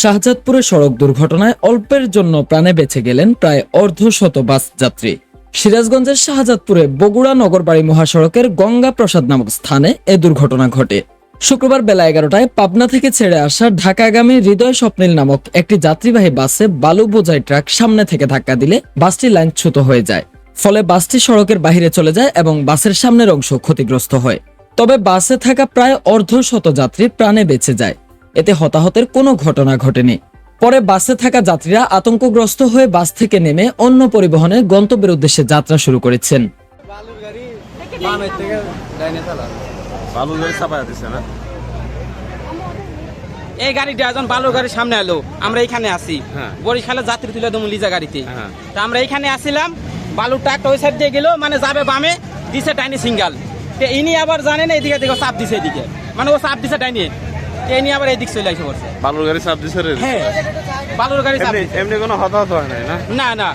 শাহজাদপুরে সড়ক দুর্ঘটনায় অল্পের জন্য প্রাণে বেঁচে গেলেন প্রায় অর্ধশত বাস যাত্রী। সিরাজগঞ্জের শাহজাদপুরে বগুড়া নগরবাড়ি মহাসড়কের গঙ্গা প্রসাদ নামক স্থানে এ দুর্ঘটনা ঘটে। শুক্রবার বেলা 11টায় পাবনা থেকে ছেড়ে আসা ঢাকাগামী হৃদয় স্বপ্নিল নামক একটি যাত্রীবাহী বাসে বালু বোঝাই ট্রাক সামনে থেকে ধাক্কা দিলে বাসটি লাইনচ্যুত হয়ে যায়। ফলে বাসটি সড়কের বাইরে চলে যায় এবং বাসের সামনের অংশ ক্ষতিগ্রস্ত হয়। তবে বাসে থাকা প্রায় অর্ধশত যাত্রী প্রাণে বেঁচে যায়। এতে হতাহতের কোনো ঘটনা ঘটেনি। পরে বাসে থাকা যাত্রীরা আতঙ্কগ্রস্ত হয়ে বাস থেকে নেমে অন্য পরিবহনে গন্তব্যের উদ্দেশ্যে যাত্রা শুরু করেছেন। এই গাড়িটা যখন বালুর গাড়ির সামনে এলো, আমরা এখানে আসি বরিশালে যাত্রী তুলে দেবো লিজা গাড়িতে। তা আমরা এখানে আসছিলাম, বালুর ট্রাকটা ওই সাইড দিয়ে গেল, মানে যাবে বামে, দিছে টাইনি সিঙ্গাল। ইনি আবার জানেন এইদিকে দেখো চাপ দিছে, এদিকে মানে ও চাপ দিছে টাইনি, ইনি আবার এইদিক চলে আসে পড়ছে। বালুর গাড়ি চাপ দিছে রে? হ্যাঁ, বালুর গাড়ি চাপ এমনি কোনো হতাহত হয় নাই না? না না।